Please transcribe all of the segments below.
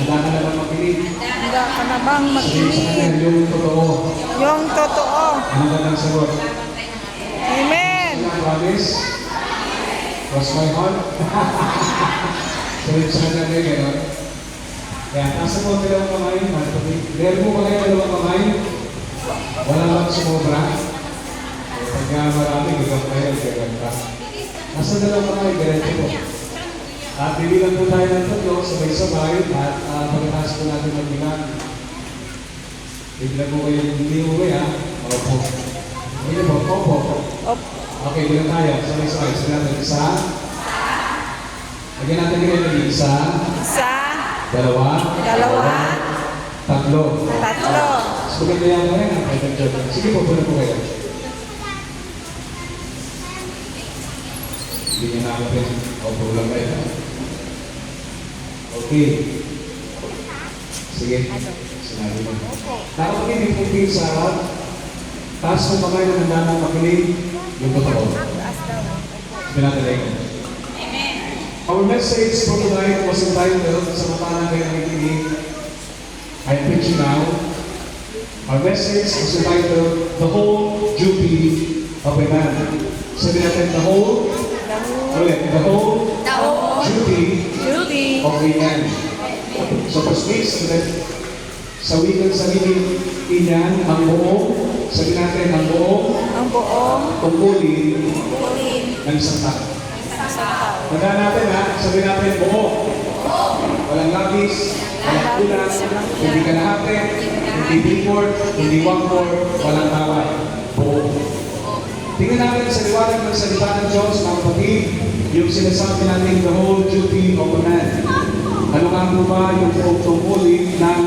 Handa ka na bang makinig? Handa ka na bang Sabihin sa kanya, makinig? yung totoo. Yung totoo. Ang gandang sagot. Amen. Promise? Cross my heart? Sabihin sa kanya kayo, gano'n? Kaya, nasa mo ang dalawang kamay, meron mo ba kayo dalawang kamay? Wala lang sumobra. Pagka marami, gagawin kayo, gagawin ka. Nasa dalawang kamay, ganito po. At bibilang po tayo ng tatlo, sabay-sabay, at pagkatapos po natin magbilang. Bibilang po kayo, hindi mo ba yan? Opo. Hindi po, opo. Okay, bilang tayo, sabay-sabay. Isa natin, isa. Lagyan natin kayo ng isa. Isa. Dalawa. Dalawa. Tatlo. Tatlo. So, maganda yan na rin. Sige po, pula po kayo. Hindi niya nakapin. Opo lang kayo. Okay. Sige. Sinabi mo. Nakapakinig po kayo sa harap. Taas mo kamay na handa na makinig. Yung totoo. Pinatuloy ko. Our message for tonight was entitled, sa mata na kayo nakikinig, I preach you now. Our message was entitled, The Whole Duty of a Man. Sabi natin, the whole duty of a man. So, first week, sa wikang sarili inyan, ang buong, sabi natin, ang buong tungkulin ng isang tao. Tandaan natin ha, sabi natin buo. Walang labis, walang kulang, hindi kalahati, hindi billboard, hindi one-fourth, walang tawad. Buo. Tingnan natin sa liwanag ng salita ng Diyos, mga kapatid, yung sinasabi natin, the whole duty of a man. Ano nga po ba yung tungkulin ng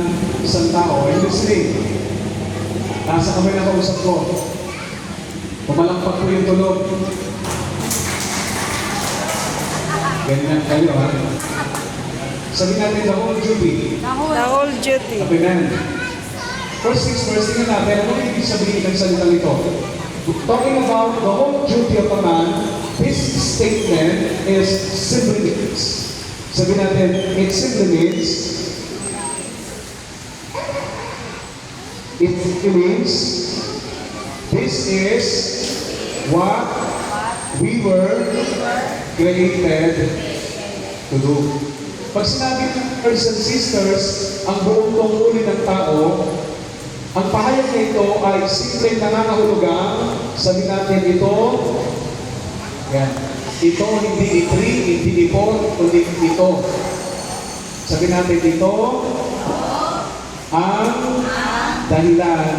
isang tao? Are you listening? Nasa kamay na kausap ko. Pumalampak po yung tulog. Ganyan kayo ha. Sabi natin, the whole duty. The whole duty. Of a man. First things first, tingnan natin, ano yung ibig sabihin ng salita nito? Talking about the whole duty of a man, this statement is simply means. Sabi natin, it simply means, this is what we were created to do. Pag sinabi ng brothers and sisters, ang buong tungkulin ng tao, ang pahayag na ito ay simpleng nangangahulugan. Sabi natin ito, yan. Ito hindi i-3, hindi i-4, kundi ito. Sabi natin ito, ang dahilan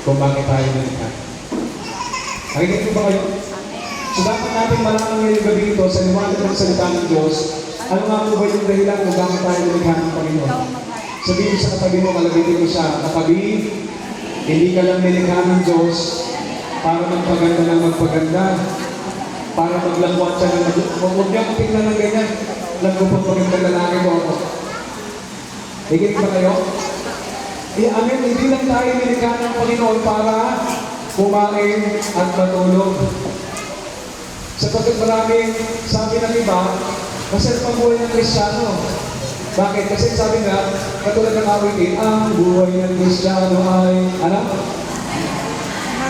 kung bakit tayo nalikha. Nakinig ko ba kayo? So dapat natin malaman ngayong gabi ito sa liwanag ng salita ng Diyos, ano nga po ba yung dahilan kung bakit tayo nalikha ng Panginoon? Sabihin mo sa katabi mo, malabitin mo siya, katabi, hindi ka lang nilikha ng Diyos para magpaganda ng magpaganda, para maglangwat siya ng magpaganda. Huwag niya kung tingnan ng ganyan, nagpupag magandang lalaki mo ako. Higit ba kayo? Amen, hindi lang tayo nilikha ng Panginoon para kumain at matulog. Sapagkat maraming sabi ng iba, kasi pag-buhay ng Kristiyano. Bakit? Kasi sabi nga, katulad ng awitin, ang buhay ng Kristiyano ay, ano?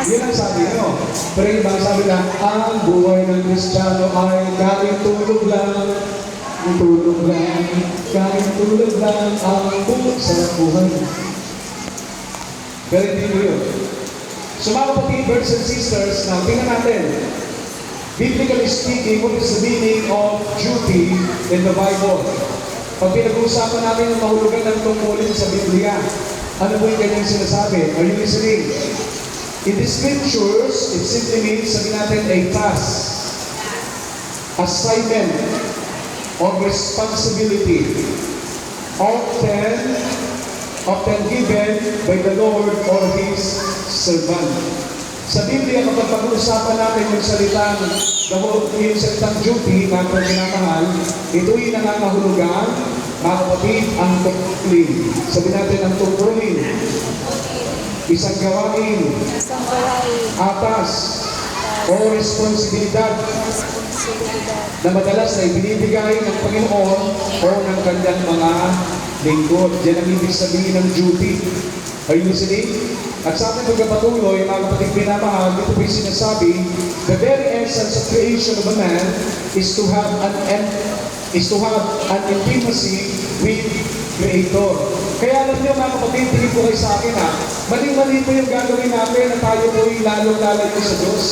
Yun ang sabi nyo. Pero yung ibang sabi na, ang buhay ng Kristiyano ay kahit tulog lang, kahit tulog lang, ang buhay sa buhay. Pero hindi mo yun. So mga kapatid, brothers and sisters, now tingnan natin, biblically speaking, what is the meaning of duty in the Bible? Pag pinag-uusapan natin yung mahulugan ng tungkulin sa Biblia, ano po yung kanyang sinasabi? Are you listening? In the scriptures, it simply means, sabi natin, a task, assignment, or responsibility, often given by the Lord or His servant. Sa Biblia, kapag pag-uusapan natin yung salitang duty na pagkinamahal, ito'y nangangahulugan, mga kapatid, ang tungkulin. Sabi natin ang tungkulin. Isang gawain, atas, o responsibilidad na madalas na ibinibigay ng Panginoon o ng kanyang mga lingkod. Yan ang ibig sabihin ng duty. Are you listening? At sa ating pagkapatuloy, mga kapatid pinamahal, dito po'y sinasabi, the very essence of creation of a man is to have an intimacy with Creator. Kaya alam niyo mga kapatid, tingin ko kayo sa akin ha, maling-mali po yung gagawin natin na tayo po'y lalong-lalayo sa Diyos.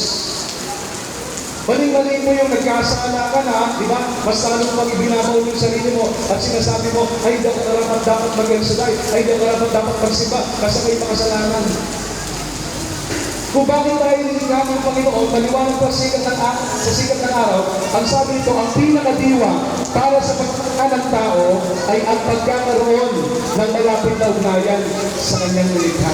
Maling-mali po yung nagkasala ka na, di ba? Mas lalo mo ibinabaw yung sarili mo at sinasabi mo, ay, di ako narapat dapat mag-exercise, ay, di ako narapat dapat magsimba, kasi may makasalanan. Kung bakit tayo niligam ng Panginoon, maliwanag pa sa sikat ng araw, ang sabi nito, ang pinakadiwa para sa pagkakaan ng tao ay ang pagkakaroon ng malapit na ugnayan sa kanyang nilikha.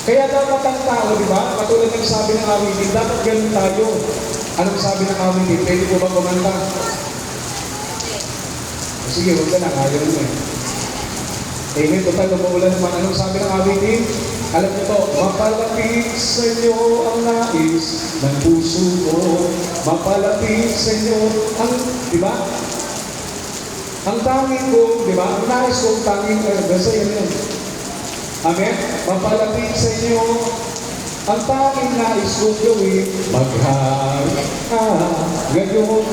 Kaya dapat ang tao, di ba? Katulad ng sabi ng awitin, dapat ganun tayo. Anong sabi ng awitin? Pwede po ba kumanta? Sige, huwag ka na. Ayaw mo eh. Amen. Total, umuulan naman. Anong sabi ng awitin? Alam niyo to, mapalapit sa inyo ang nais ng puso ko. Mapalapit sa inyo ang, di ba? Ang tanging ko, di ba? Ang nais ko, ang tanging, basta yan yun. Amen? Mapalapit sa inyo ang tanging nais kong gawin, maghari ka ngayon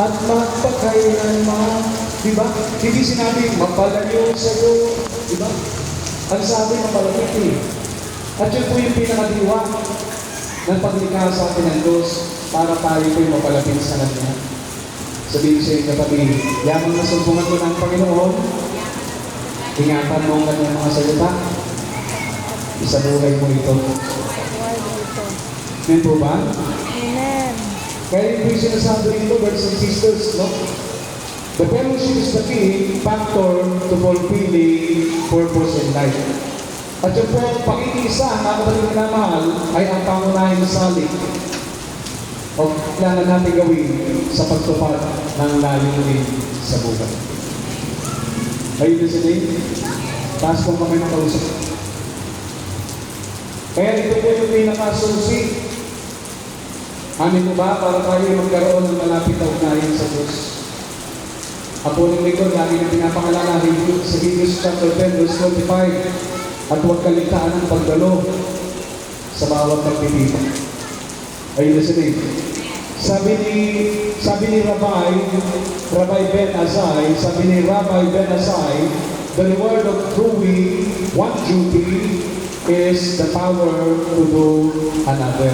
at magpakailanman. Diba? Hindi sinabi, mapalayo sa iyo. Diba? Ang sabi, mapalapit eh. At yun po yung pinakadiwa ng paglikha sa atin ng Diyos para tayo po yung mapalapit sa Kanya. Sabihin sa inyo kapatid, yamang nasumpungan mo ng Panginoon, ingatan mo ang kanyang mga salita, isabuhay mo ito. Amen po ba? Amen. Kaya yung po yung sinasabi nito, brothers and sisters, no? The fellowship is the key factor to fulfilling purpose in life. At yung po, pakikiisa, ang kapatid na mahal, ay ang pangunahing salik o kailangan natin gawin sa pagtupad ng layunin sa buhay. Are you listening? Taas po kami nakausap. Kaya ito po yung pinakasusi. Amin mo ba para tayo magkaroon ng malapit na ugnayan sa Diyos? Apo ng likod, lagi na pinapangalala sa Hebrews chapter 10, verse 25, at huwag kaligtaan ang pagdalo sa bawat pagpipita. Are you listening? Sabi ni Rabbi Ben Azai, the reward of doing one duty is the power to do another.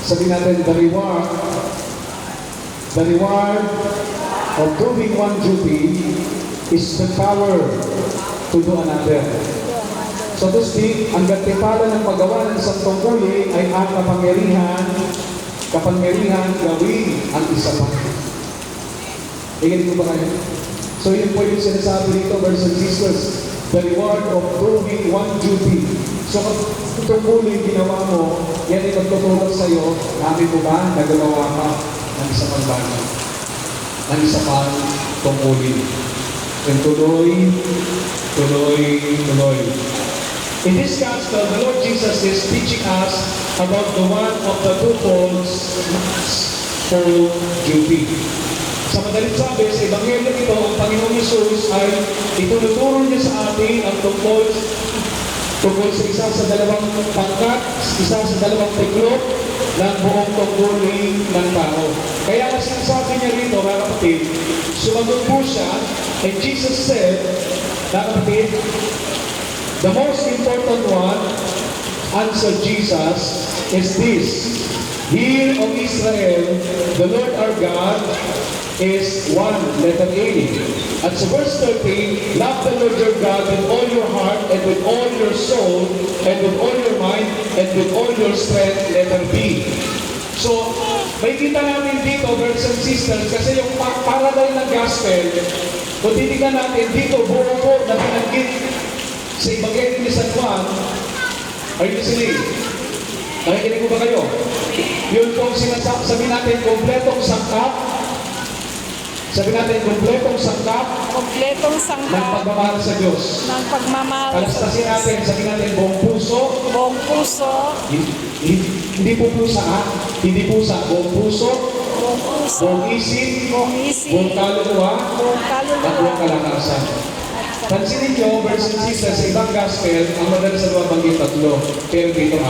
Sabi natin, the reward of doing one duty is the power to do another. So to speak, ang gantimpala ng paggawa ng isang tungkulin ay ang kapangyarihan gawin ang isa pa. Tingin ko ba kayo? So yun po yung sinasabi dito, brothers and sisters, the reward of doing one duty. So kung tungkulin ginawa mo, yan ay magtutulog sa'yo, namin mo ba nagagawa ka ng isa pang bagay? Ng isa pang tungkulin. And tuloy. In this gospel, the Lord Jesus is teaching us about the one of the twofold duty. Sa madaling sabi, sa Ebanghelyo ito, ang Panginoong Yesus ay itunuturo niya sa atin ang tungkol sa isa sa dalawang pangkat, isa sa dalawang tiklop ng buong tungkulin ng tao. Kaya ang sinasabi niya rito, mga kapatid, sumagot po siya, and Jesus said, mga kapatid, the most important one, answered Jesus, is this: Hear, O Israel, the Lord our God is one, letter A. At sa verse 13, love the Lord your God with all your heart and with all your soul and with all your mind and with all your strength, letter B. So, may kita namin dito, brothers and sisters, kasi yung paradigm ng gospel, kung titignan natin dito, buo-buo na binanggit sa Ebanghelyo ni San Juan, are you listening? Nakikinig ko ba kayo? Yun kung sabi natin, kompletong sangkap. Sabi natin, kompletong sangkap. Kompletong Ng sangkap pagmamahal sa Diyos. ng pagmamahal sa Kalastasin Diyos. natin, sabi natin, buong puso. Buong puso, Hindi po pusa, ha? Hindi pusa, buong puso. buong puso, Buong isip. buong isip, Buong kaluluwa. buong At buong kaluluwa, kalakasan. at Pansinin nyo, verse 6 sa ibang gospel, ang madalas sa lumabanggit 3, pero dito 4.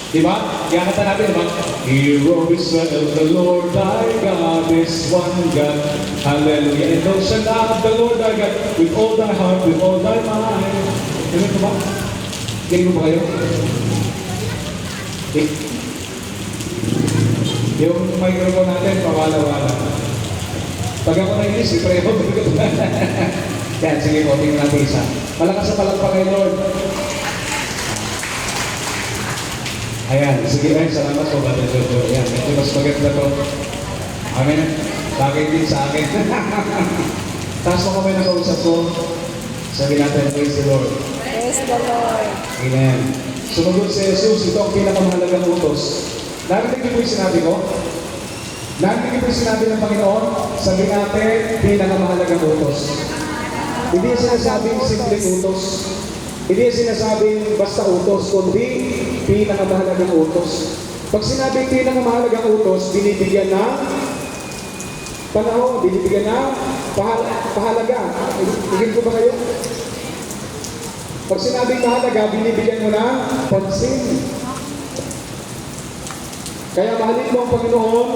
Diba? Kaya kata natin, diba? Hear, O Israel, the Lord thy God is one God. Hallelujah. And thou shalt love the Lord thy God with all thy heart, with all thy mind. Ganun ba? Ganun ba kayo? Yung microphone natin, pawala-wala. Pag ako na-English, i-pray mo. Yan, sige po, tingnan natin isa. Malakas sa palagpak kay Lord. Ayan, sige ay, salamat po, Brother Jojo. Ayan, medyo mas maganda to. Amen. Bagay din sa akin. Taas mo kami nakausap ko. Sabi natin, praise the Lord. Praise the Lord. Amen. Sumagot si Jesus, ito ang pinakamahalagang utos. Narinig niyo po yung sinabi ko? Narinig niyo po yung sinabi ng Panginoon? Sabi natin, pinakamahalagang utos. Hindi sinasabing simpleng utos. Hindi sinasabing basta utos, kundi pinakamahalagang utos. Pag sinabing pinakamahalagang utos, binibigyan ng panahon, binibigyan ng pahalaga. Bigyan ko ba kayo? Pag sinabing mahalaga, binibigyan mo ng pansin. Kaya mahalin mo ang Panginoon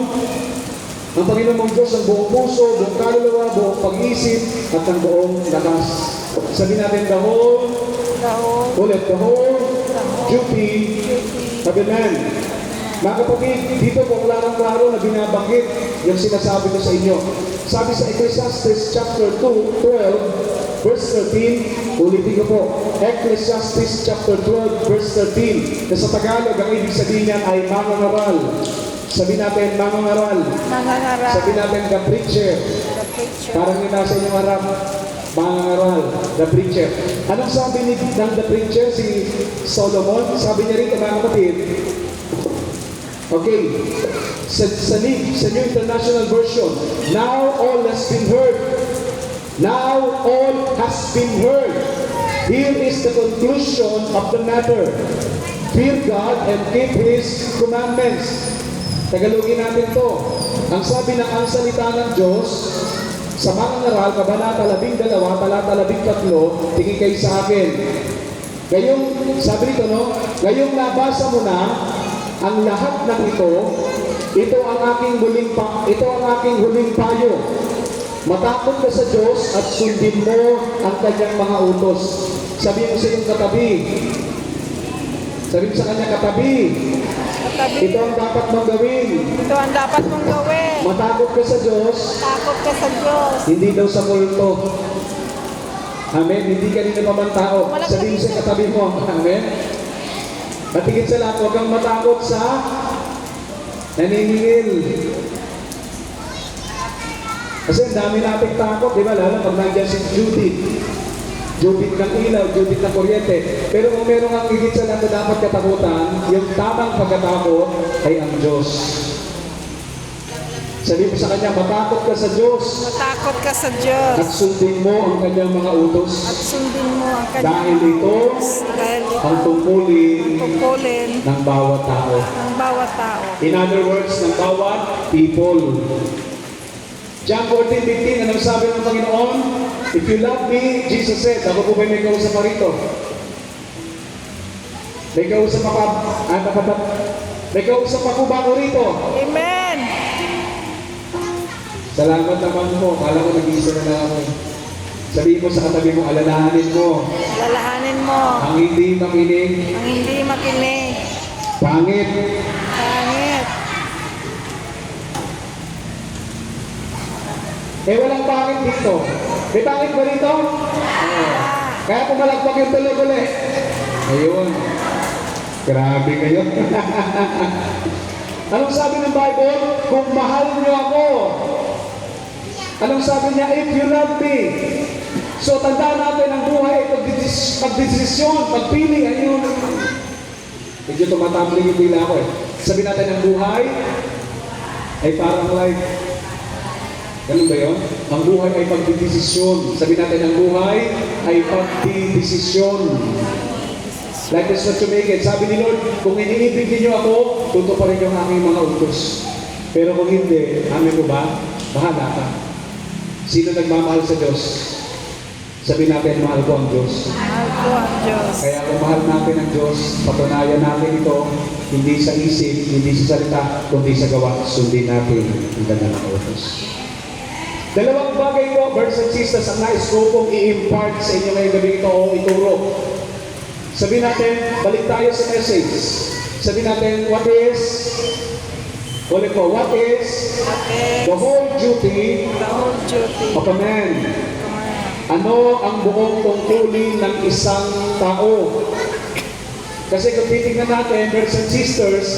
mong Diyos, ang buong puso, buong kaluluwa, buong pag-isip, at ang buong lakas. Sabi natin, the whole duty of the man. Mga kapatid, dito po klarang-klaro na binabanggit yung sinasabi ko sa inyo. Sabi sa Ecclesiastes chapter 2, 12, verse 13, ulitin ko po. Ecclesiastes chapter 12, verse 13, na sa Tagalog, ang ibig sabihin niyan ay mangangaral. Sabi natin, mangangaral. Mangangaral. Sabi natin, the preacher. The preacher. Parang yung nasa inyong harap, mangangaral, the preacher. Anong sabi ng the preacher, si Solomon? Sabi niya rin, mga kapatid, okay, sa New International Version, now all has been heard. Now all has been heard. Here is the conclusion of the matter. Fear God and keep His commandments. Tagalogin natin to. Ang sabi ng ang salita ng Diyos, sa mangangaral, Kabanata 12, talata 13, tingin kayo sa akin. Ngayong, sabi nito, no? Ngayong nabasa mo na ang lahat ng ito ang aking huling payo. Matakot ka sa Diyos at sundin mo ang kanyang mga utos. Sabi mo sa iyong katabi. Sabi mo sa kanya, katabi. Ito ang dapat mong gawin. Ito ang dapat mong gawin. Matakot ka sa Diyos. Takot ka sa Diyos. Hindi daw sa multo. Amen. Hindi ka rin naman tao. Sabi mo sa katabi mo. Amen. At higit sa lahat, huwag kang matakot sa naniningil. Kasi ang dami nating takot, di ba? Lalo pag nandiyan si Judith. Judith ng ilaw, Judith ng kuryente. Pero kung meron kang higit sa lahat na dapat katakutan, yung tamang pagkatakot ay ang Diyos. Sabi mo sa kanya, matakot ka sa Diyos. Matakot ka sa Diyos. At sundin mo ang kanyang mga utos. At sundin mo ang kanyang Dahil ito ang tungkulin ng bawat tao. ng bawat tao. In other words, ng bawat people. John 14:15, anong sabi ng Panginoon? If you love me, Jesus said, ako po ba may kausap pa rito? May kausap ako ba ako rito? Amen. Salamat naman mo. Kala ko nag-iisa na lang ako. Sabihin mo sa katabi mo, alalahanin mo. Lalahanin mo Ang hindi makinig, ang hindi makinig. pangit. Pangit. Walang pangit dito. May pangit ba dito? Kaya pumalagpag yung tulog ulit. Ayun. Grabe kayo. Anong sabi ng Bible? Kung mahal niyo ako. Anong sabi niya? If you love me. So tandaan natin ang buhay, pagdesisyon, pagpili. Ayun. Medyo tumatambling yung pila ako eh. Sabi natin ang buhay ay parang life. Ganun ba yun? Ang buhay ay pagdidesisyon. Sabi natin, ang buhay ay pagdidesisyon. Like this what you make it. Sabi ni Lord, kung iniibig niyo ako, tutuparin yung aking mga utos. Pero kung hindi, amin ko ba? Bahala ka. Sino nagmamahal sa Diyos? Sabi natin, mahal ko ang Diyos. Mahal ko ang Diyos. Kaya kung mahal natin ang Diyos, patunayan natin ito, hindi sa isip, hindi sa salita, kundi sa gawa, sundin natin ang ganda ng utos. Dalawang bagay po, brothers and sisters, ang nais ko pong i-impart sa inyo ngayong gabi ito o ituro. Sabi natin, balik tayo sa message. Sabi natin, what is Okay. the whole duty The whole duty. of a man? Ano ang buong tungkulin ng isang tao? Kasi kung titignan natin, brothers and sisters,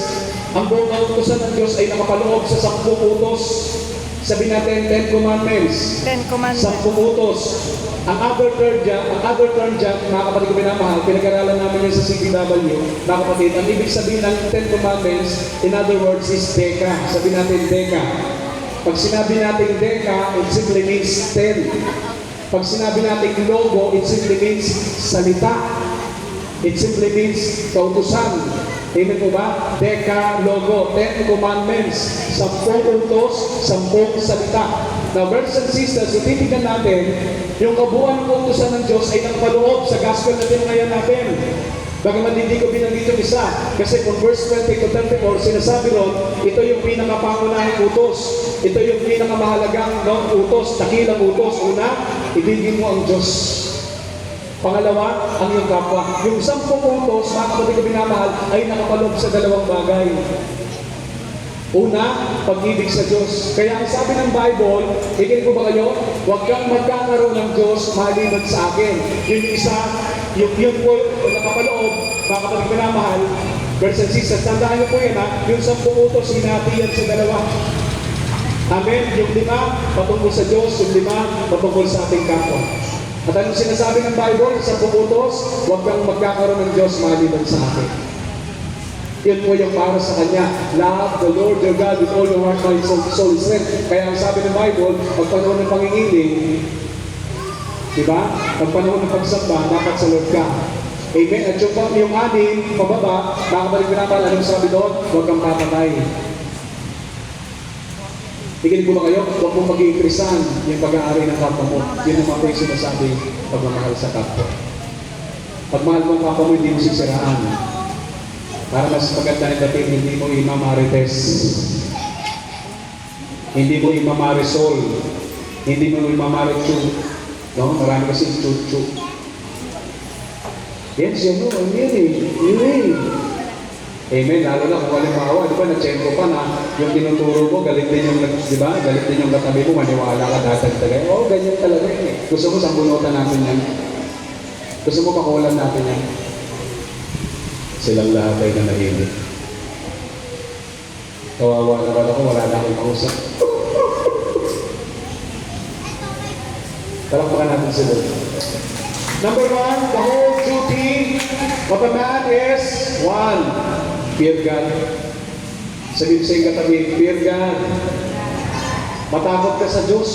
ang buong kautusan ng Diyos ay nakapaloob sa 10 utos. Sabi natin, 10 commandments. 10 commandments. 10 utos. Ang other term dyan, mga kapatid ko minamahal, pinag-aralan namin yun sa CPW, mga kapatid, ang ibig sabihin ng 10 commandments, in other words, is Deka. Sabi natin, Deka. Pag sinabi natin Deka, it simply means 10. Pag sinabi natin logo, it simply means salita. It simply means kautusan. Amen po ba? Deka, logo, 10 commandments, 10 utos, 10 salita. Now, brothers and sisters, ititignan natin, yung kabuuan ng kautusan ng Diyos ay nakapaloob sa gospel na tinangayan natin. Bagaman hindi ko binanggit yung isa, kasi kung verse 20 to 34, sinasabi ron, ito yung pinakapangunahing utos. Ito yung pinakamahalagang utos, dakilang utos. Una, ibigin mo ang Diyos. Pangalawa, ang iyong kapwa. Yung 10 utos, mga kapatid ko binamahal, ay nakapaloob sa dalawang bagay. Una, pag-ibig sa Diyos. Kaya ang sabi ng Bible, ikinig ko ba kayo? Huwag kang magkakaroon ng Diyos maliban sa akin. Yung isa, yun po, nakapaloob, mga kapatid pinamahal, brothers and sisters, tandaan niyo po yan ha, yung 10 utos, hinati yan sa dalawa. Amen? Yung 5, patungkol sa Diyos, yung 5, patungkol sa ating kapwa. At anong sinasabi ng Bible, sa 10 utos, huwag kang magkakaroon ng Diyos maliban sa akin. Yun po yung para sa Kanya. Love the Lord your God with all your heart, mind, soul, strength. Kaya ang sabi ng Bible, pag panahon ng pangingiling, di ba? Pag panahon ng pagsamba, dapat sa Lord ka. Amen? At yung 6, pababa, nakabalik pinapal, anong sabi doon? Huwag kang papatay. Ikinig po ba kayo? Huwag mong mag-iikrisan yung pag-aari ng kapwa mo. Yun ang mga sinasabi pagmamahal sa kapwa. Pag mahal mo ang kapwa mo, hindi mo sisiraan. Para mas maganda ng dating, hindi mo imamarites. Hindi mo imamarisol. Hindi mo imamarichu. No? Marami kasi chuchu. Yan siya mo. Yan eh. Yun eh. Amen. Lalo na kung halimbawa, di ba, na-check ko pa na yung tinuturo mo, galit din yung, di ba, galit din yung katabi mo, maniwala ka datag-tagay. Oo, ganyan talaga yun eh. Gusto mo sambunutan natin yan? Gusto mo pakulan natin yan? Silang lahat ay nanahimik. Kawawa naman ako, wala na akong kausap. Talakpakan natin sila. Number 1, the whole duty of a man is 1, fear God. Sabihin sa iyong katabi, fear God. Matakot ka sa Diyos.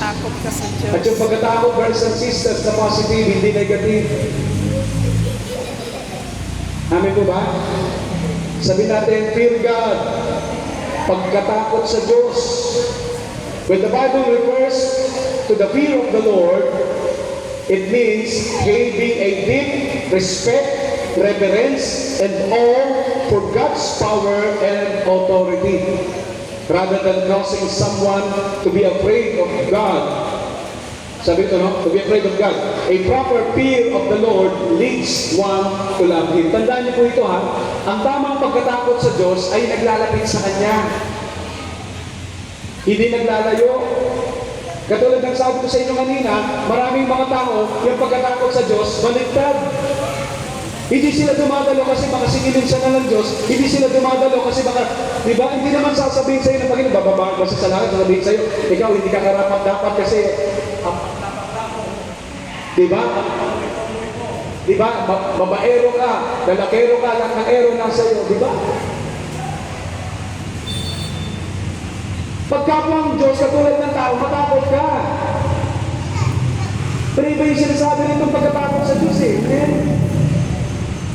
Takot ka sa Diyos. At yung pagkatakot, brothers and sisters, na positive, hindi negative. Amin po ba? Sabi natin, fear God. Pagkatakot sa Diyos. When the Bible refers to the fear of the Lord, it means having a deep respect, reverence, and awe for God's power and authority, rather than causing someone to be afraid of God. Sabi ito, no? To be afraid of God. A proper fear of the Lord leads one to love Him. Tandaan niyo po ito ha. Ang tamang pagkatakot sa Diyos ay naglalapit sa Kanya. Hindi naglalayo. Katulad ng sabi ko sa inyo kanina, maraming mga tao, yung pagkatakot sa Diyos, baliktad. Hindi sila dumadalo kasi makasingilin siya na ng Diyos. Hindi sila dumadalo kasi baka, di ba? Hindi naman sasabihin sa iyo ng Panginoon, bababaan ka sa langit, sasabihin sa iyo, ikaw hindi ka karapat-dapat kasi di ba? Di ba? Babaero ka, lalakero ka, lakangero na sa iyo, di ba? Pagkapwa ang Diyos, katulad ng tao, matakot ka. Pero iba yung sinasabi nitong pagkatakot sa Diyos eh.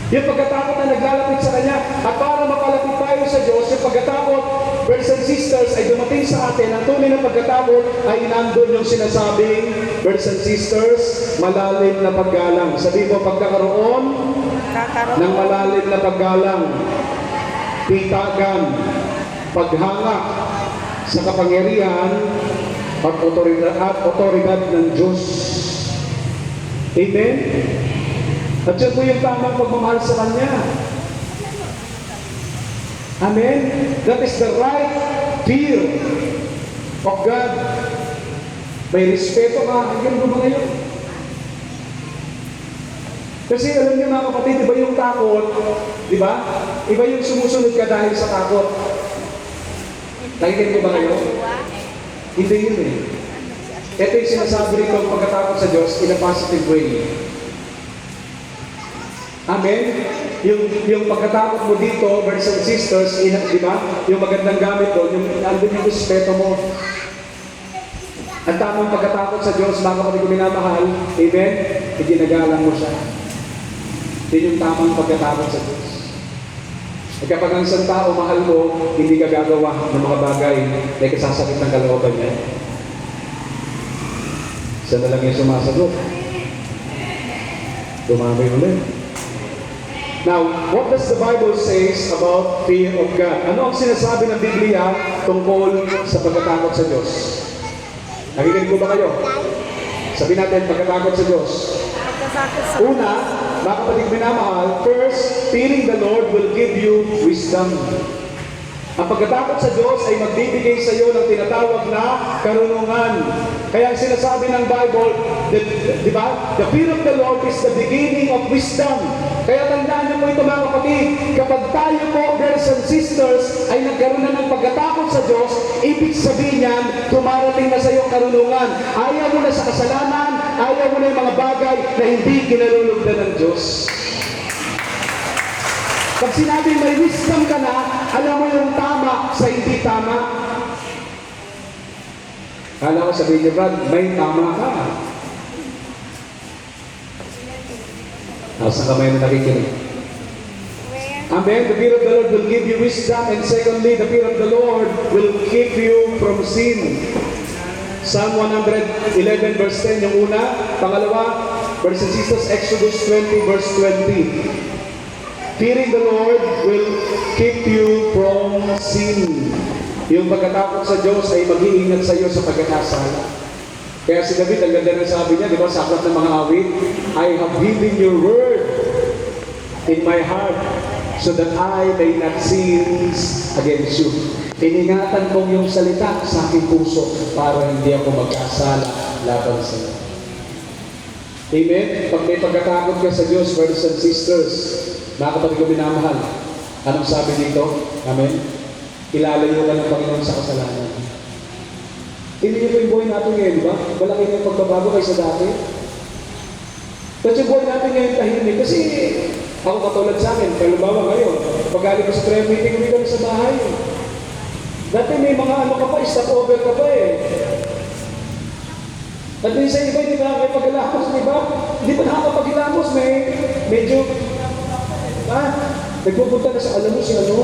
Yung pagkatakot na naglalapit sa Kanya. At para mapalapit tayo sa Diyos, yung pagkatakot, brothers and sisters, ay dumating sa atin. Ang tunay na pagkatakot ay nandun yung sinasabing, brothers and sisters, malalim na paggalang. Sabi mo, pagkakaroon ng malalim na paggalang, pitagan, paghanga sa kapangyarihan at otoridad ng Diyos. Amen? At yun po yung tamang pagmamahal sa Kanya. Amen? That is the right fear of God. May respeto ka. Yan po mga yun. Kasi alam niyo mga kapatid, iba yung takot, di ba? Iba yung sumusunod ka dahil sa takot. Nakikinig ko ba kayo? Hindi yun eh. Ito yung sinasabi rito pagkatakot sa Diyos in a positive way. Amen? Yung pagkatakot mo dito, brothers and sisters, di ba? Yung magandang gamit doon, yung andun yung respeto mo. Ang tamang pagkatakot sa Diyos, mga kapatid ko minamahal, amen? Iginagalang mo siya. Yun yung tamang pagkatakot sa Diyos. At kapag ang isang tao mahal mo, hindi ka gagawa ng mga bagay na kasasakit ng kalooban niya. Isa na lang yung sumasagot. Dumami ulit. Now, what does the Bible says about fear of God? Ano ang sinasabi ng Biblia tungkol sa pagkatakot sa Diyos? Nakikinig ko ba kayo? Sabi natin, pagkatakot sa Diyos. Una, mga kapatid minamahal, first, fearing the Lord will give you wisdom. Ang pagkatakot sa Diyos ay magbibigay sa iyo ng tinatawag na karunungan. Kaya ang sinasabi ng Bible, di ba? The fear of the Lord is the beginning of wisdom. Kaya tandaan niyo po ito mga kapatid, kapag tayo po, brothers and sisters, ay nagkaroon na ng pagkatakot sa Diyos, ibig sabihin niyan, tumarating na sa iyo karunungan. Ayaw mo na sa kasalanan, ayaw mo na yung mga bagay na hindi kinalulugdan ng Diyos. Pag sinabing may wisdom ka na, alam mo yung tama sa hindi tama. Kala ko sabihin niyo, Brad, may tama ka. Nasa kamay na nakikinig. Amen. The fear of the Lord will give you wisdom. And secondly, the fear of the Lord will keep you from sin. Psalm 111 verse 10 yung una. Pangalawa, brothers and sisters, Exodus 20 verse 20. Fearing the Lord will keep you from sin. Yung pagkatakot sa Diyos ay mag-iingat sa iyo sa pagkakasala. Kaya si David, ang ganda ng sabi niya, di ba, sa aklat ng mga awit, I have hidden your word in my heart so that I may not sin against you. Iningatan kong yung salita sa aking puso para hindi ako magkasala laban sa iyo. Amen? Pag may pagkatakot ka sa Diyos, brothers and sisters, mga kapatid ko minamahal, anong sabi dito? Amen? Ilalayo ka ng Panginoon sa kasalanan. Hindi niyo po yung buhay natin ngayon, di ba? Malaki na yung pagbabago kaysa dati. Kasi yung buhay natin ngayon tahimik. Kasi ako katulad sa akin, halimbawa ngayon, pag-galing ko sa prayer meeting, hindi kami sa bahay. Dati may mga ano ka pa, stopover ka pa eh. At sa iba, hindi na nakakapag-ilamos, di ba? Hindi pa nakakapag-ilamos, medyo nagpupunta na sa alam mo si ano.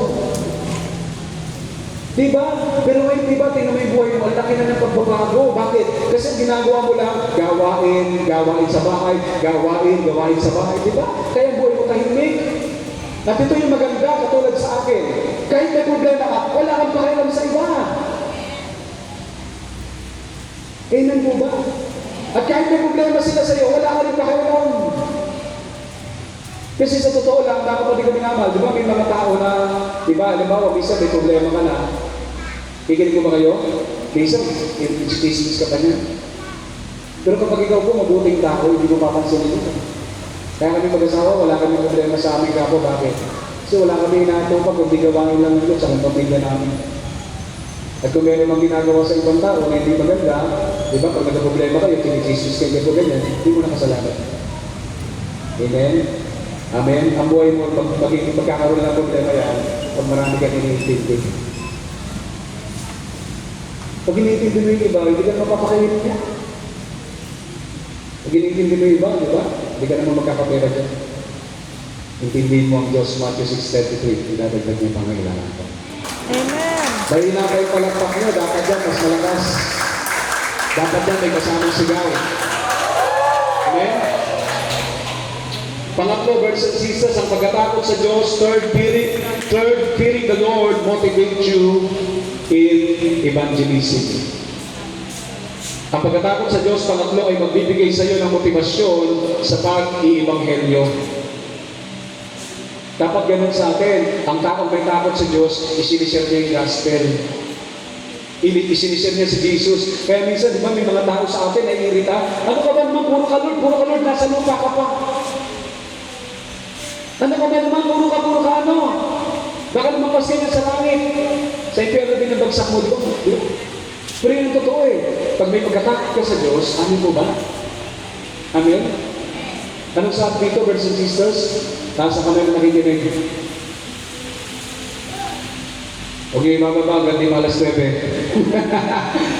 Diba? Pero ngayon, diba, tingnan mo yung buhay mo, laki na ng pagbabago. Bakit? Kasi ginagawa mo lang, gawain sa bahay, gawain sa bahay, diba? Kaya buhay mo tahimik. At ito yung maganda, katulad sa akin. Kahit may problema ka, wala kang pakialam sa iba. Amen po ba? At kahit may problema sila sa iyo, wala ka rin pakialam. Kasi sa totoo lang, dapat hindi ko minamahal. Di ba may mga tao na, di ba, halimbawa, minsan may problema ka na. Kikinig mo ba kayo? Minsan, business ka pa niya. Pero kapag ikaw po, mabuting tao, hindi mo papansinin ito. Kaya kami mag-asawa, wala kami problema sa aming kapo. Bakit? Kasi wala kami inaatupag kung di gawain lang ito sa pamilya namin. At kung meron mang ginagawa sa ibang tao na hindi maganda, di ba, pag nagka-problema kayo, tinikisus kayo po ganyan, hindi mo nakasalamat. Amen? Amen? Ang buhay mo, magkakaroon ng problema yan, pag marami ka iniintindi. Pag iniintindi mo yung iba, hindi ka mapapakainin niya. Pag iniintindi mo yung iba, di ba? Hindi ka naman magkakapera dyan. Intindihin mo ang Diyos, Matthew 6:33, idadagdag niya pangailangan ko. Amen. Dahil na kayo palakpak nyo, dapat dyan mas malakas. Dapat dyan may kasamang sigaw. Amen? Pangatlo, verse and sisters, ang pagkatakot sa Diyos, third, fearing the Lord motivates you in evangelism. Ang pagkatakot sa Diyos, pangatlo, ay magbibigay sa iyo ng motibasyon sa pag-iibanghelyo. Dapat ganun sa atin. Ang taong may takot sa Diyos, isinishare niya yung gospel. Isinishare niya si Jesus. Kaya minsan, di ba, may mga tao sa atin na irita, ano ka ba naman, puro ka Lord, nasa lupa ka pa. Ano ka ba naman, puro ka ano? Baka lumampas ka niya sa langit. Sa impyerno din ang bagsak mo, di ba? Pero yun ang totoo eh. Pag may pagkatakot ka sa Diyos, amin mo ba? Amen? Anong sabi dito, brothers and sisters? Nasa kami na nakikinig. Okay, mababa, ganti malas 9.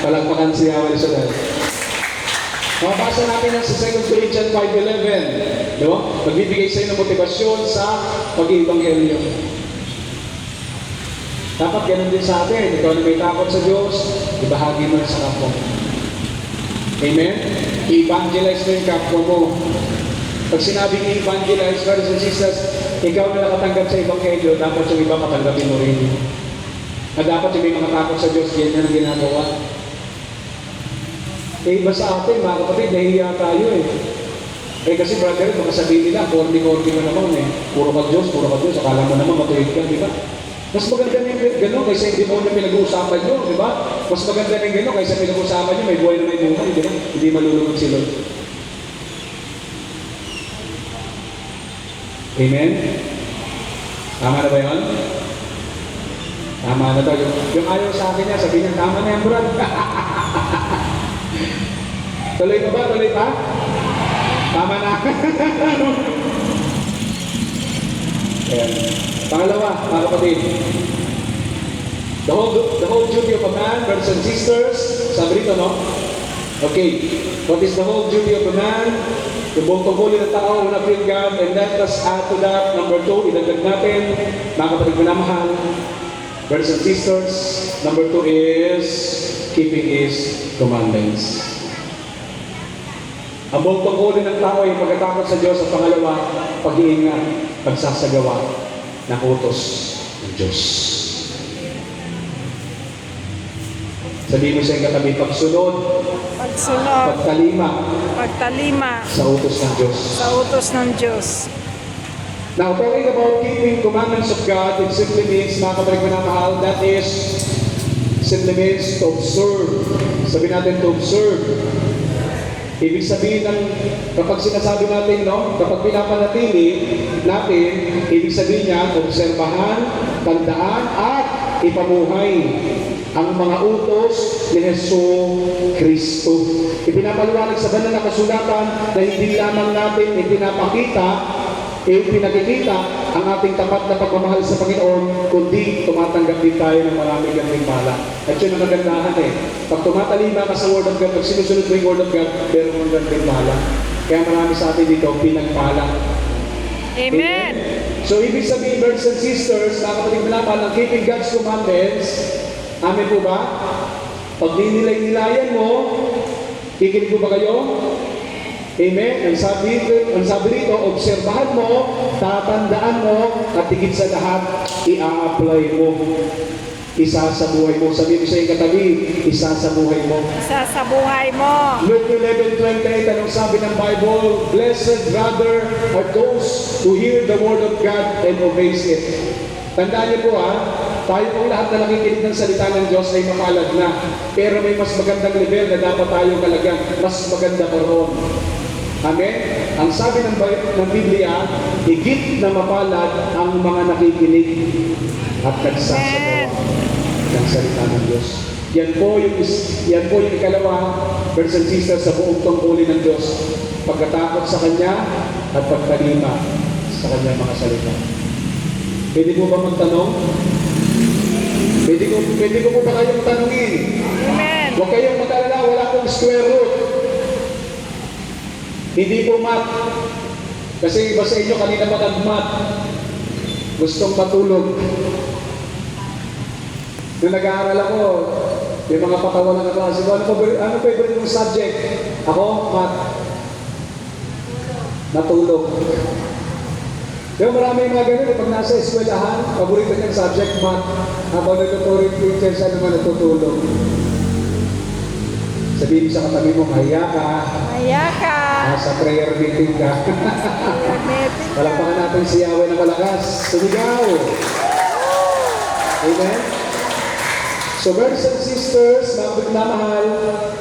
Palagpakan si Yahweh sa dahil. Mabasa natin yan sa 2 Corinthians 5:11. No? Magbibigay sa iyo ng motibasyon sa pag-ibanghelyo. Dapat ganun din sa atin. Ikaw na may takot sa Diyos, ibahagi mo na sa kapwa mo. Amen? I-evangelize mo yung kapwa mo. Pag sinabing i-evangelize, brothers and sisters, ikaw na nakatanggap sa Ebanghelyo, dapat yung iba matanggapin mo rin. At dapat yung may mga takot sa Diyos, yan ang ginagawa. Iba sa atin, mga kapatid, nahihiya tayo eh. Kasi brother, baka sabihin nila, kordi-kordi mo naman eh. Puro ka Diyos, akala mo naman matuwid ka, di ba? Mas maganda na yung gano'n kaysa hindi mo na pinag-uusapan nyo, di ba? Mas maganda na yung gano'n kaysa pinag-uusapan nyo, may buhay na may buhay, di ba? Hindi malulunod sila. Amen? Tama na ba yun? Tama na daw. Yung ayaw sa akin niya, sabihin niya, tama na yan, brad. Tuloy pa ba? Tuloy pa? Tama na. Ayan. Pangalawa, mga kapatid. The whole duty of a man, brothers and sisters, sabi rito, no? Okay. What is the whole duty of a man? Yung buong tungkulin ng tao, una feel God, and let us add to that, number 2, idagdag natin, mga kapatid minamahal, brothers and sisters, number 2 is keeping His commandments. Ang buong tungkulin ng tao ay pagkatakot sa Diyos, at pangalawa, pag-iingat, pagsasagawa ng utos ng Diyos. Sabihin mo sa iyong katabi, pagsunod, pagtalima sa utos ng Diyos. Now, talking about keeping commandments of God, it simply means, mga kapatid ko na mahal, that is, simply means to observe. Sabihin natin, to observe. Ibig sabihin ng, kapag sinasabi natin, no, kapag pinapanatili natin, ibig sabihin niya, obserbahan, tandaan, at ipamuhay ang mga utos ni Jesu-Kristo. Ipinapaliwanag sa banal na kasulatan na hindi lamang natin ipinapakita, pinakikita ang ating tapat na pagmamahal sa Panginoon, kundi tumatanggap din tayo ng maraming gantimpala. At yun ang magandahan eh. Pag tumatalima ka sa Word of God, pag sinusunod mo yung Word of God, meron mong gantimpala. Kaya marami sa atin dito, pinagpala. Amen. So, ibig sabihin, brothers and sisters, mga kapatid malaman, ang keeping God's commandments, amin po ba? Pag ninilay-nilayan mo, kikinig po ba kayo? Amen? Ang sabi rito, obserbahan mo, tatandaan mo, at higit sa lahat, i-apply mo. Isa sa buhay mo. Sabi mo sa iyong katabi, isa sa buhay mo. Luke 11:28, anong sabi ng Bible? Blessed rather are those who hear the word of God and obeys it. Tandaan niyo po tayo pong lahat na nakikinig ng salita ng Diyos ay mapalad na. Pero may mas magandang level na dapat tayong kalagyan. Mas maganda pa roon. Amen? Ang sabi ng Biblia, higit na mapalad ang mga nakikinig at nagsasagawa ng salita ng Diyos. Yan po yung ikalawa, brothers and sisters, sa buong tungkulin ng Diyos. Pagkatakot sa Kanya at pagtalima sa Kanyang mga salita. Pwede po ba magtanong? Pwede ko po ba kayong tanungin? Amen. Huwag kayong mag-alala, wala pong square root. Hindi po math. Kasi iba sa inyo kanina matagmat. Gustong matulog. Nung nag-aaral ako, yung mga patawan ng klase ko, ano favorite mong subject? Ako, math. Natulog. Pero marami yung mga ganun, pag nasa eskwelahan, paborito niyang subject, math. Habang nagtuturing teacher, siya naman natutulog. Sabihin sa katabi mo, mahiya ka. Maya ka. Nasa prayer meeting ka. Palakpakan natin si Yahweh na malakas. Sumigaw! Amen? So, brothers and sisters, mga pagmamahal,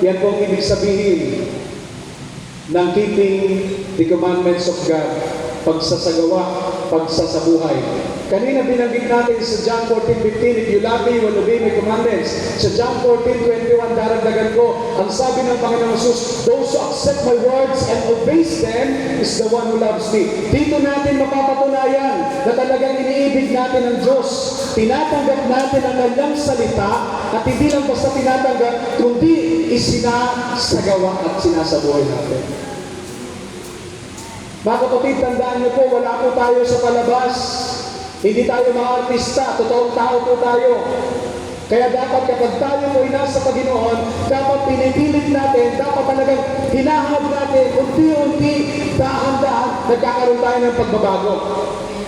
yan po ang ibig sabihin ng keeping the commandments of God. Pagsasagawa, pagsasabuhay. Kanina binanggit natin sa John 14:15, if you love me, you will obey my commandments. Sa John 14:21, daragdagan ko, ang sabi ng Panginoon Jesus, those who accept my words and obeys them is the one who loves me. Dito natin mapapatunayan na talagang iniibig natin ang Diyos. Tinatanggap natin ang kanyang salita at hindi lang basta tinatanggap, kundi isinasagawa at sinasabuhay natin. Mga kapatid, tandaan niyo po, wala po tayo sa palabas. Hindi tayo mga artista, totoong tao po tayo. Kaya dapat kapag tayo po ay nasa Panginoon, dapat pinipilit natin, dapat talagang hinahab natin, unti-unti, dahan-dahan, nagkakaroon tayo ng pagbabago.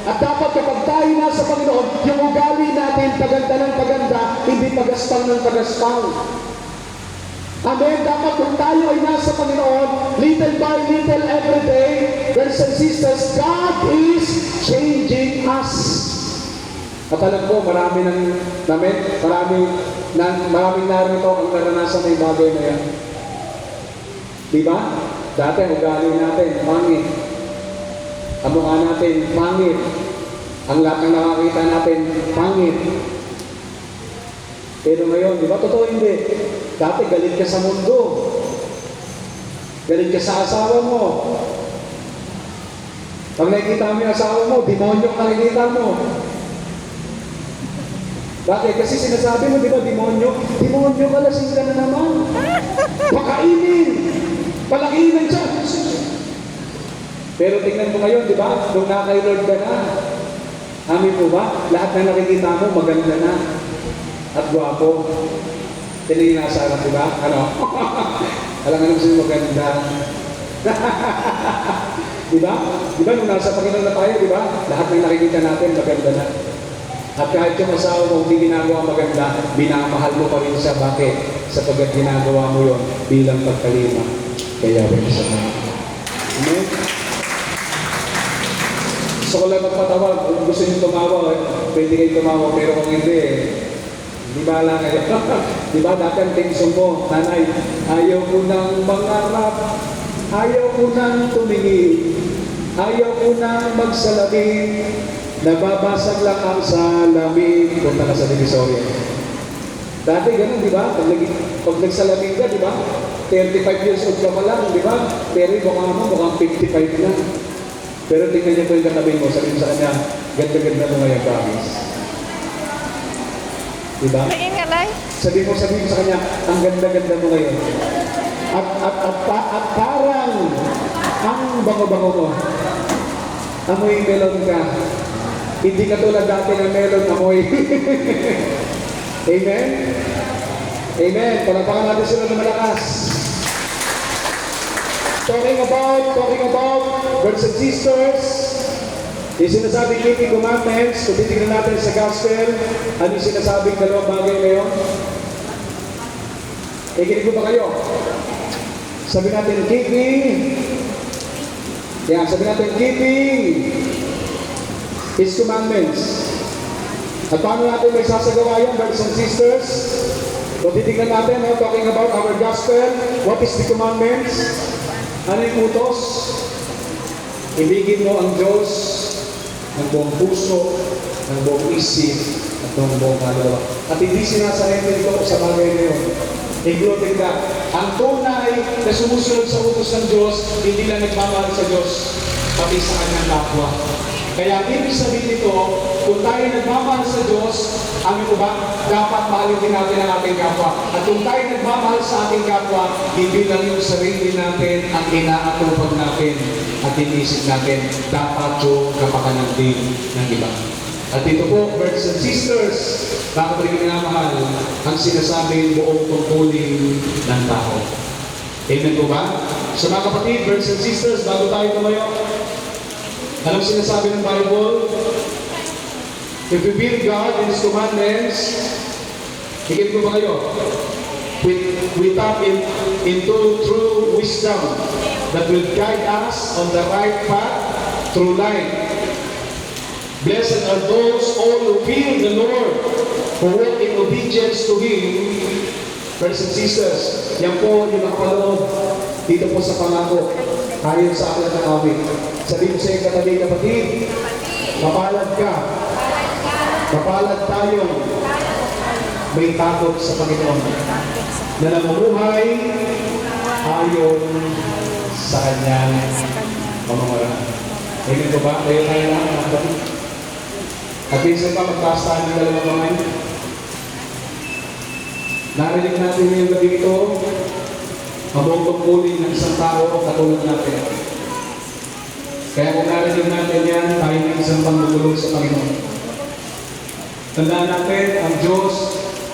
At dapat kapag tayo nasa Panginoon, yung ugali natin, paganda ng paganda, hindi pagaspang ng pagaspang. Amen. Dapat kung tayo ay nasa Panginoon, little by little every day, brothers and sisters, God is changing us. At alam ko, maraming narito ang naranasan ng bagay na yan. Diba? Dati, ugali natin, pangit. Ang mukha natin, pangit. Ang lahat ng nakakita natin, pangit. Pero ngayon, di ba? Totoo hindi. Dati galit ka sa mundo. Galit ka sa asawa mo. Pag nakikita mo yung asawa mo, demonyo ang nakikita mo. Bakit? Kasi sinasabi mo, di ba, demonyo? Demonyo ka, lasing ka na naman. Pakainin. Palakihin ng Diyos. Pero tingnan mo ngayon, di ba? Nung nakay Lord ka na. Amin po ba? Lahat na nakikita mo, maganda na. At guwapo. Tinigin na sa alam, di ba? Ano? Alam nga naman sa'yo maganda. Di ba? Di ba nung nasa Panginoon na tayo, di ba? Lahat ng nakikita natin, maganda na. At kahit yung asawa mo hindi ginagawa maganda, binamahal mo pa rin siya. Bakit? Sapagkat ginagawa mo yon bilang pagkalima. Kaya rin sa mga. Amen? Gusto ko lang magpatawag. Kung gusto nyo tumawa, pwede kayo tumawa. Pero kung hindi, di ba lang kayo? Di ba dati ang tingson mo, nanay, ayaw ko nang mangarap, ayaw ko nang tumingin, ayaw ko nang magsalamin, nababasag lang ang salamin. Punta ka sa Divisoria. Dati ganun, di ba? Pag nagsalamin ka, di ba? 35 years old ka pa lang, di ba? Pero mukhang 55 na. Pero tingnan niyo po yung katabi mo, sabihin sa kanya, ganda-ganda mo ngayon, promise. Diba? Sabihin mo sa kanya, ang ganda-ganda mo ngayon. At parang ang bango-bango mo. Amoy melon ka. Hindi ka tulad dati ng melon, amoy. Amen? Amen. Palapakan natin sila ng malakas. Talking about, brothers and sisters, yung sinasabing keeping commandments, kung titignan natin sa gospel, ano yung sinasabing dalawang bagay ngayon? Ikinig ko ba kayo? Sabi natin, keeping His commandments. At paano natin may sasagawa yan, brothers and sisters? Kung titignan natin, talking about our gospel, what is the commandments? Ano yung utos? Ibigin mo ang Diyos ng buong puso, ng buong isip, at ng buong kaluluwa. At hindi sinasarili ito sa bagay na yun. Including that. Ang tunay na sumusunod sa utos ng Diyos, hindi lang nagmamahal sa Diyos, pati sa kanyang kapwa. Kaya ibig sabihin ito, kung tayo nagmamahal sa Diyos, amin mo ba, dapat mahalin din natin ang ating kapwa. At kung tayo nagmamahal sa ating kapwa, hindi lang yung sarili natin ang inaatupag natin at inisip natin, dapat yung kapakanan din ng iba. At ito po, brothers and sisters, bakit rin minamahal ang sinasabing buong tungkulin ng tao. Amen po ba? So mga kapatid, brothers and sisters, bago tayo tumayo, anong sinasabi ng Bible? If we fear God and His commandments, higit ko ba kayo? We tap into true wisdom that will guide us on the right path through life. Blessed are those all who fear the Lord, who walk in obedience to Him. Brothers and sisters, yan po yung nakapanood dito po sa pangako. Ayon sa aklat ng awit. Sabihin sa iyong katabi, kapatid, mapalad ka. Mapalad tayong may takot sa Panginoon na namumuhay ayon sa Kanyang pamamaraan. Amen po ba? Tayo tayo lang, mga kapatid. At minsan pa, magtaas tayo ng dalawang kamay. Narinig natin ngayong gabi ito, ang tungkulin ng isang tao katulad natin. Kaya kung narinig natin yan, tayo ng isang panggugulo sa Panginoon. Tandaan natin, ang Diyos,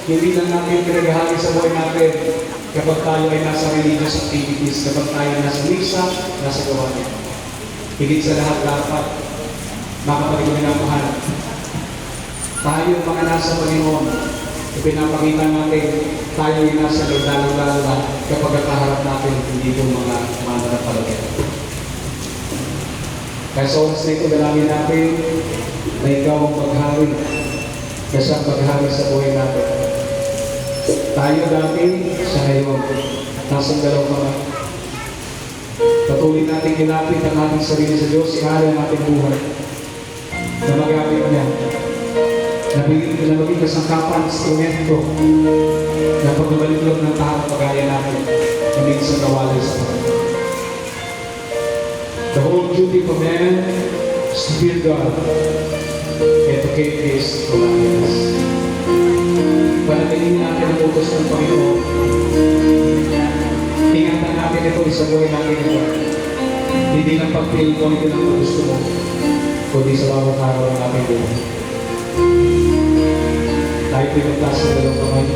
hindi lang natin pinaghahagi sa buhay natin kapag tayo ay nasa religious activities, kapag tayo ay nasa misa, nasa gawain. Higit sa lahat dapat, makapatid ko minamahal. Tayo mga nasa Panginoon, ipinapakita natin, tayo ay nasa lalo-lalo kapag nakaharap natin, hindi po mga mananampalataya. Kaya sa oras na ito, dalangin natin na ikaw ang maghari, na siyang maghari sa buhay natin. Tayo dati, sa ngayon, nasa dalawang mga. Patuloy natin kinapit ang ating sarili sa Diyos, ihari ang ating buhay. Na magamit niya. Na maging kasangkapan, instrumento na pagbabaliklog ng tao pagaya natin na minsan nawalay sa Panginoon. The whole duty of man is to fear God and to keep His commandments. Panatilihin natin ang utos ng Panginoon. Ingatan natin ito sa buhay natin ito. Hindi lang pag-feel ko ito ng gusto mo, kundi sa bawat araw ng ating buhay. Tayo pinagtas sa dalawang kamay.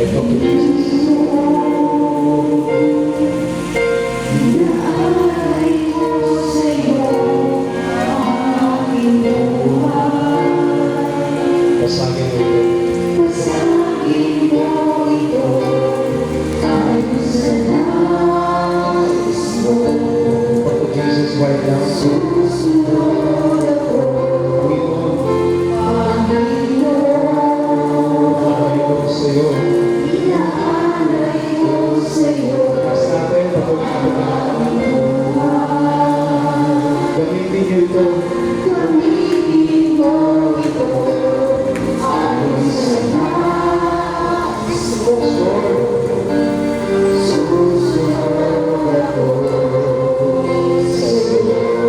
And talk to Jesus. Pasagin mo ito. Pasagin mo ito. Tayo sa nais mo. Talk to Jesus right now. Susunod ako. Sa'yo. Inaalay ko sa'yo. Kasi natin, gamitin niyo ito. Gamitin mo ito. Ayon sa nais mo. Susunod ako sa'yo.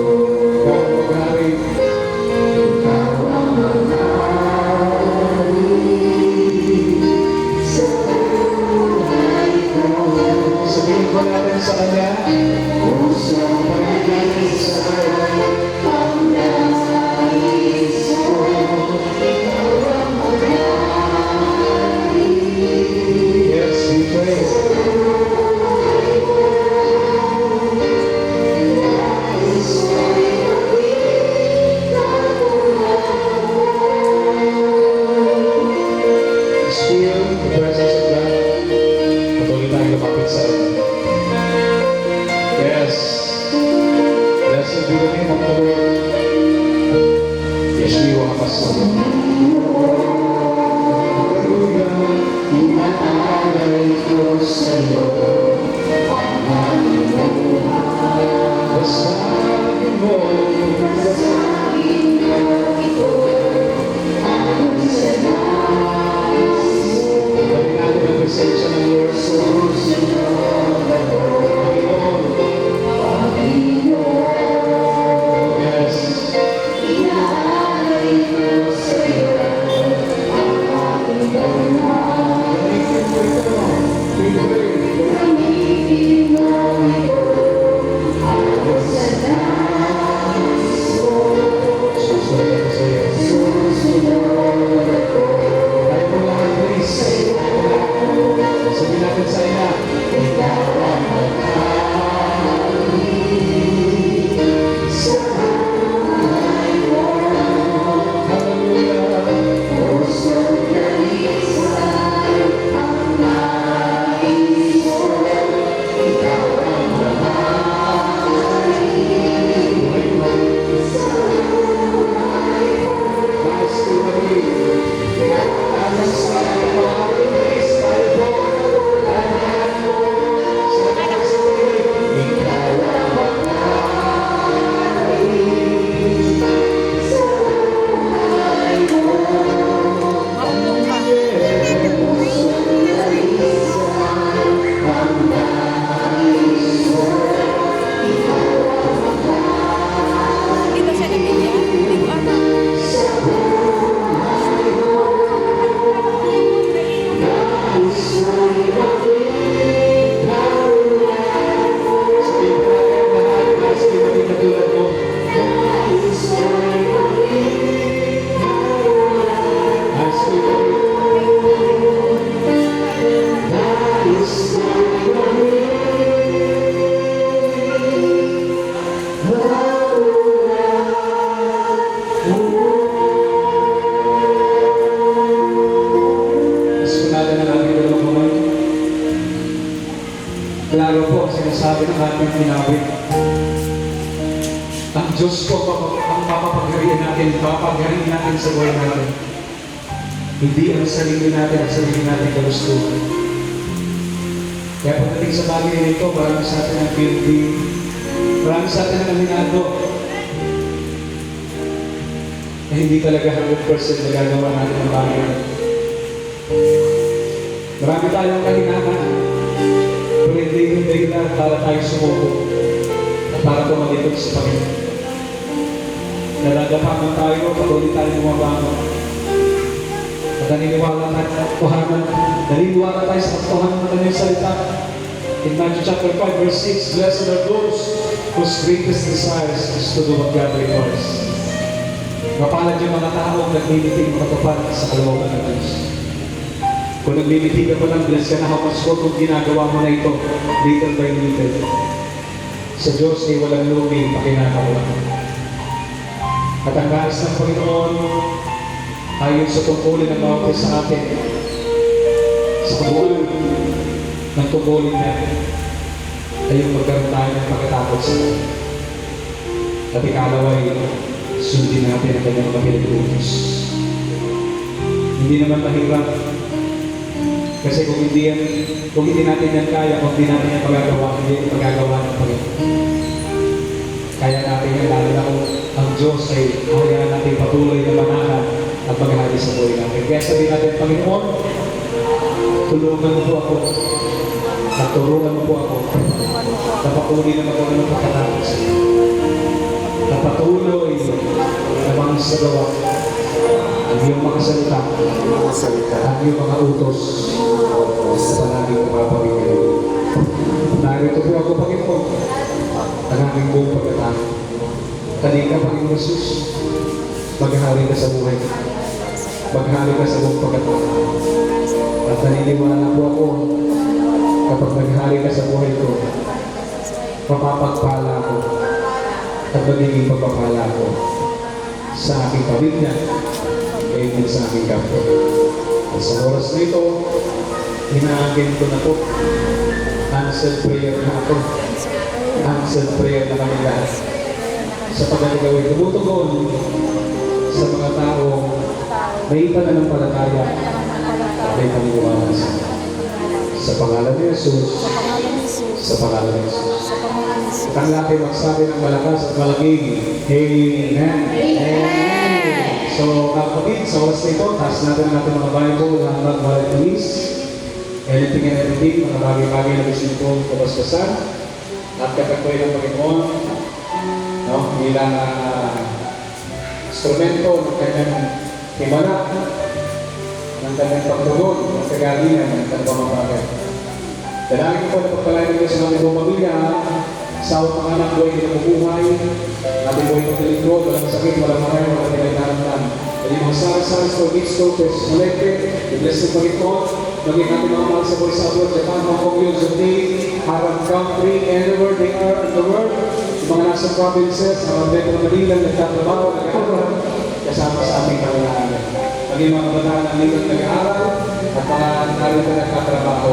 Diyos po ang papagharian natin sa buhay natin. Hindi ang sarili natin kagustuhan. Kaya pagdating sa bagay na ito, marami sa atin ang guilty, marami sa atin ang aminado, na hindi talaga 100% nagagawa natin ang bagay na ito. Marami tayong kahinaan, pero hindi yung dahilan para tayo sumuko at para tumalikod sa Panginoon. Nalagapaman tayo, patuloy tayo bumabangon. At naniniwala tayo sa katotohanan ng kanyang salita. In Matthew chapter 5, verse 6, Blessed are those whose greatest desires is to do what God requires. Mapalad yung mga taong naglilitig makatupad sa kalooban ng Diyos. Kung naglilitig ka pa ng bless ka na hamas ko kung ginagawa mo na ito, little by little. Sa Diyos ay walang lumi, pakinakawa. At ang nais ng Panginoon, ayon sa tungkulin ng bawat sa atin, sa kabuuan ng tungkulin natin, ay yung magkaroon tayo ng pagkatakot sa Kanya. At ikalawa ay sundin natin ang kanyang mga pinag-utos. Hindi naman mahirap, kasi kung hindi natin yan kaya, kung hindi natin yan pagagawa, hindi yan pagagawa ng Panginoon. Kaya natin yan, lalo na kung ang Diyos ay kaya natin patuloy na manahan at maghahali sa buhay natin. Kaya sabihin natin, Panginoon, tulungan mo po ako, at turuan mo po ako, na patuloy na magkaroon ng pagkatapos. Na patuloy na mangsagawa ang iyong mga salita, ang iyong mga utos, sa palaging kumapagiging. Narito po ako, Panginoon, ang aming buong pagkatapos. Kanina, Panginoon Jesus, maghahari ka sa buhay. Maghahari ka sa buong pagkatapos. At naniniwala po ako, kapag maghahari ka sa buhay ko, mapapagpala ko at magiging pagpapala ko sa aking pamilya, ngayon sa aking kapwa. At sa oras na ito, hinaagin ko na po, answered prayer na ako, answered prayer na kami lahat. Sa pagkakagawin, tumutugon sa mga tao may pananampalataya at may paniniwala sa pangalan ni Jesus, sa pangalan ni Jesus. At ang lahat ay magsabi ng malakas at malaking Amen. Amen. So, kapatid, sa oras na ito, taas natin ang ating mga Bible, hanggang wallet please. Anything and everything, mga bagay-bagay na gusto nyo pong kapaspasan. At kapagpay ng Panginoon, no? Bilang instrumento ng kanyang himala, ng kanyang pagtugon, ng kagalingan, ng kanyang mga bagay. Dalangin ko na pagpalain nito sa mga ibang pamilya, sa mga anak buhay na mabuhay, ating buhay na lingkod, walang sakit, walang maray, walang pinagdaramdam. Jadi mga saras-saras for this focus, malete, i-bless ng Panginoon, maging ating mga mahal sa buhay sa abroad, Japan, Hong Kong, USA, Arab country, anywhere they are in the world, yung mga nasa provinces, mga Metro Manila, nagtatrabaho, nag-aaral, kasama sa aming pangalaman. Maging mga kabataan ng ligang nag-aaral, at mga narito na nagtatrabaho.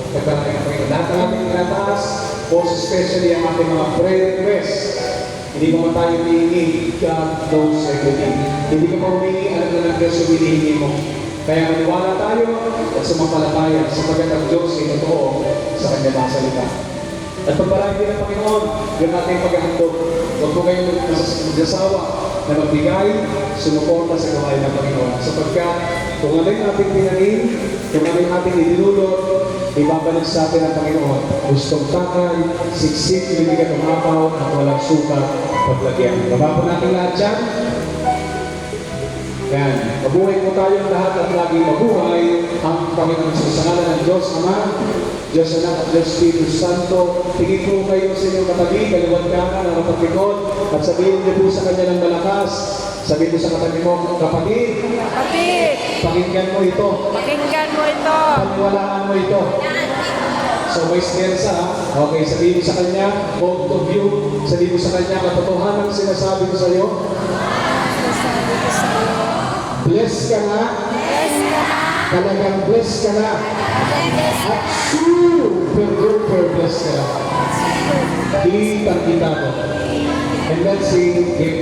Pagkalaki ng Panginoon. Lahat ng ating inataas, most especially ang ating mga prayer requests. Hindi ko man tayo humihingi, God knows everything. Hindi ko pa humihingi, alam na ng Diyos yung hinihingi mo. Kaya maniwala tayo at sumampalataya sapagkat ang Diyos ay totoo sa kanyang mga salita. At pagpalain din ng Panginoon, yung ating paghahandog. Huwag po kayong magsasawa na magbigay, sumuporta sa gawain ng Panginoon. Sapagkat kung ano yung ating pinanin, kung ano yung ating idinulot, ibabalik sa atin ang Panginoon. Gustong takay, siksik, lumigat umapaw, at walang suka, paglagyan. Baba po natin lahat dyan. Yan. Mabuhay po tayong lahat at laging mabuhay ang Panginoon sa ngalan ng Diyos Ama, Diyos Anak at Diyos Espiritu Santo. Tingin po kayo sa inyong katabi, kaliwat kanan, ang kapatlikod, at sabihin niyo po sa kanya ng malakas. Sabihin mo sa katabi mo, kapatid, pakinggan mo ito. Pakinggan mo ito. Paniwalaan mo ito. So, vice versa, ha? Okay, sabihin mo sa kanya, both of you, sabihin mo sa kanya, katotohanan sinasabi ko sa iyo. Bless ka na. Talagang bless ka na. At super duper bless ka na. Kitang-kita ko. And And let's sing, Give